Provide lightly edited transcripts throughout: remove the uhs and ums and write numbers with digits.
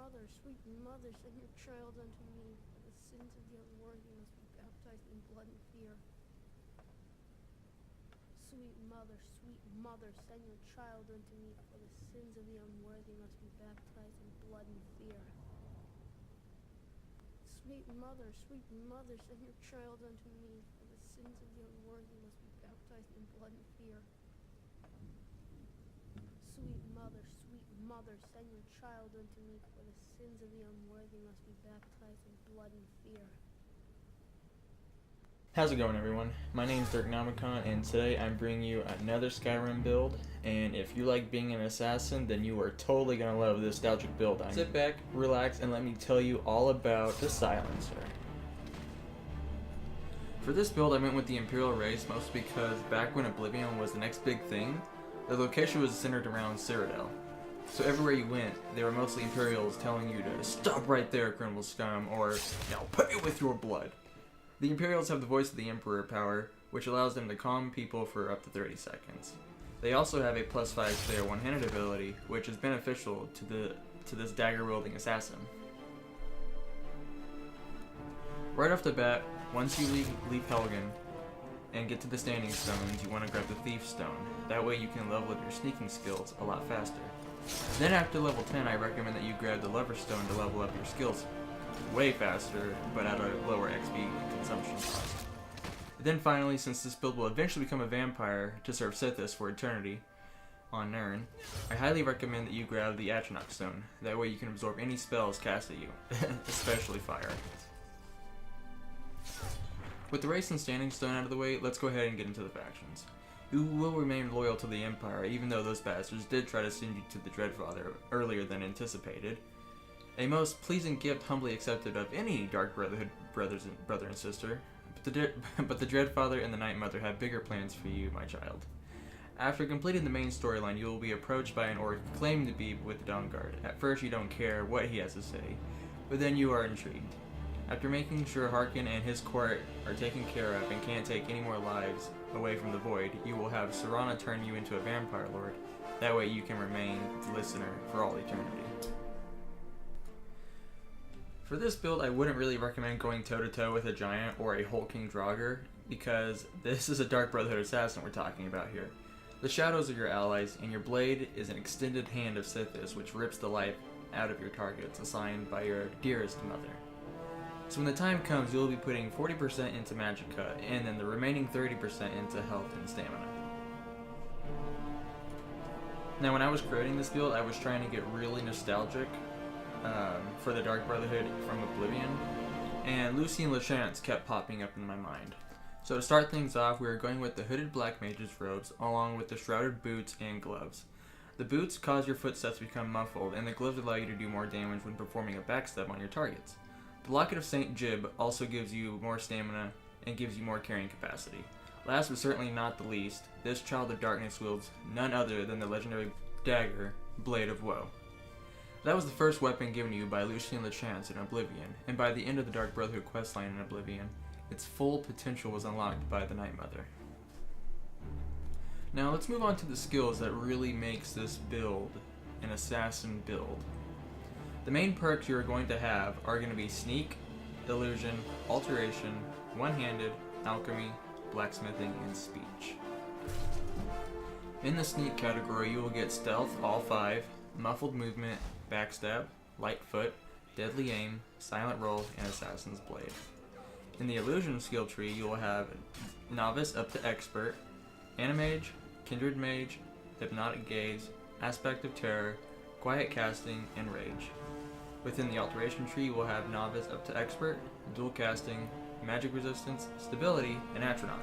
sweet mother, send your child unto me, for the sins of the unworthy must be baptized in blood and fear. Sweet mother, send your child unto me, for the sins of the unworthy must be baptized in blood and fear. Sweet mother, send your child unto me, for the sins of the unworthy must be baptized in blood and fear. Sweet mother, send your child unto me, for the sins of the unworthy must be baptized in blood and fear. How's it going, everyone? My name is Derknomicon, and today I'm bringing you another Skyrim build. And if you like being an assassin, then you are totally gonna love this nostalgic build. Sit back, relax, and let me tell you all about the Silencer. For this build, I went with the Imperial race, mostly because back when Oblivion was the next big thing, the location was centered around Cyrodiil. So everywhere you went, there were mostly Imperials telling you to stop right there, criminal scum, or now pay with your blood. The Imperials have the voice of the Emperor power, which allows them to calm people for up to 30 seconds. They also have a +5 Slayer one-handed ability, which is beneficial to this dagger-wielding assassin. Right off the bat, once you leave Helgen and get to the Standing Stones, you want to grab the Thief Stone. That way you can level up your sneaking skills a lot faster. Then after level 10, I recommend that you grab the Lover Stone to level up your skills way faster, but at a lower XP consumption cost. Then finally, since this build will eventually become a vampire to serve Sithis for eternity on Nirn, I highly recommend that you grab the Atronach Stone. That way you can absorb any spells cast at you, especially fire. With the race and Standing Stone out of the way, let's go ahead and get into the factions. You will remain loyal to the Empire, even though those bastards did try to send you to the Dreadfather earlier than anticipated. A most pleasing gift humbly accepted of any Dark Brotherhood brother and sister, but the Dreadfather and the Night Mother have bigger plans for you, my child. After completing the main storyline, you will be approached by an orc claiming to be with the Dawnguard. At first you don't care what he has to say, but then you are intrigued. After making sure Harkin and his court are taken care of and can't take any more lives away from the Void, you will have Serana turn you into a Vampire Lord. That way you can remain the listener for all eternity. For this build, I wouldn't really recommend going toe-to-toe with a giant or a hulking Draugr, because this is a Dark Brotherhood assassin we're talking about here. The shadows are your allies, and your blade is an extended hand of Sithis, which rips the life out of your targets assigned by your dearest mother. So when the time comes, you'll be putting 40% into Magicka, and then the remaining 30% into health and stamina. Now when I was creating this build, I was trying to get really nostalgic for the Dark Brotherhood from Oblivion, and Lucien Lachance kept popping up in my mind. So to start things off, we are going with the hooded Black Mage's robes, along with the shrouded boots and gloves. The boots cause your footsteps to become muffled, and the gloves allow you to do more damage when performing a backstab on your targets. The Locket of St. Jib also gives you more stamina and gives you more carrying capacity. Last but certainly not the least, this Child of Darkness wields none other than the legendary dagger, Blade of Woe. That was the first weapon given to you by Lucien Lachance in Oblivion, and by the end of the Dark Brotherhood questline in Oblivion, its full potential was unlocked by the Night Mother. Now let's move on to the skills that really makes this build an assassin build. The main perks you are going to have are going to be Sneak, Illusion, Alteration, One-Handed, Alchemy, Blacksmithing, and Speech. In the Sneak category, you will get Stealth, all 5, Muffled Movement, Backstab, Lightfoot, Deadly Aim, Silent Roll, and Assassin's Blade. In the Illusion skill tree, you will have Novice up to Expert, Animage, Kindred Mage, Hypnotic Gaze, Aspect of Terror, Quiet Casting, and Rage. Within the Alteration tree, you will have Novice up to Expert, Dual Casting, Magic Resistance, Stability, and Atronach.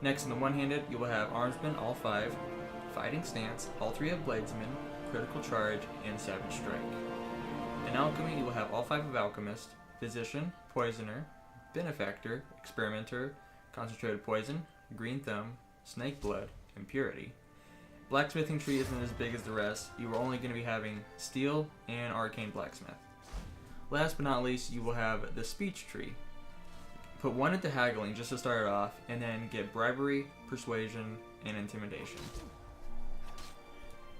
Next, in the One-Handed, you will have Armsman, all 5, Fighting Stance, all 3 of Bladesman, Critical Charge, and Savage Strike. In Alchemy, you will have all 5 of Alchemist, Physician, Poisoner, Benefactor, Experimenter, Concentrated Poison, Green Thumb, Snake Blood, and Purity. Blacksmithing tree isn't as big as the rest. You are only going to be having Steel and Arcane Blacksmith. Last but not least, you will have the Speech tree. Put 1 into Haggling just to start it off, and then get Bribery, Persuasion, and Intimidation.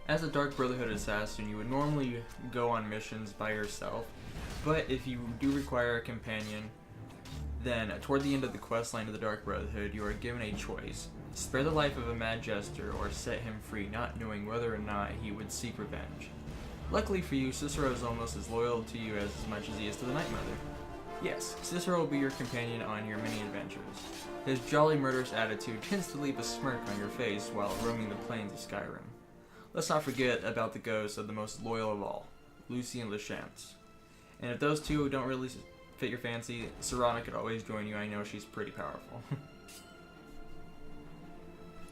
As a Dark Brotherhood assassin, you would normally go on missions by yourself, but if you do require a companion, then toward the end of the questline of the Dark Brotherhood, you are given a choice. Spare the life of a mad jester or set him free, not knowing whether or not he would seek revenge. Luckily for you, Cicero is almost as loyal to you as much as he is to the Night Mother. Yes, Cicero will be your companion on your many adventures. His jolly murderous attitude tends to leave a smirk on your face while roaming the plains of Skyrim. Let's not forget about the ghosts of the most loyal of all, Lucy and Lachance. And if those two don't really fit your fancy, Serana could always join you. I know she's pretty powerful.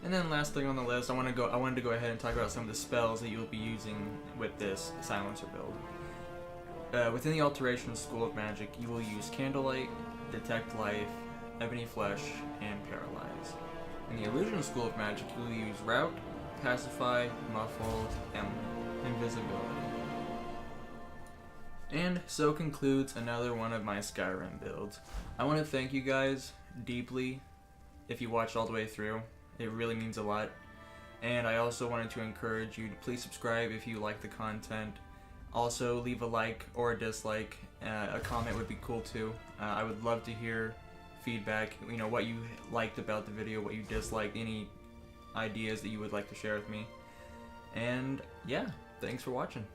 And then last thing on the list, I wanted to go ahead and talk about some of the spells that you'll be using with this Silencer build. Within the Alteration School of Magic, you will use Candlelight, Detect Life, Ebony Flesh, and Paralyze. In the Illusion School of Magic, you will use Rout, Pacify, Muffled, and Invisibility. And so concludes another one of my Skyrim builds. I want to thank you guys deeply if you watched all the way through. It really means a lot. And I also wanted to encourage you to please subscribe if you like the content. Also, leave a like or a dislike. A comment would be cool too. I would love to hear feedback, you know, what you liked about the video, what you disliked, any ideas that you would like to share with me. And yeah, thanks for watching.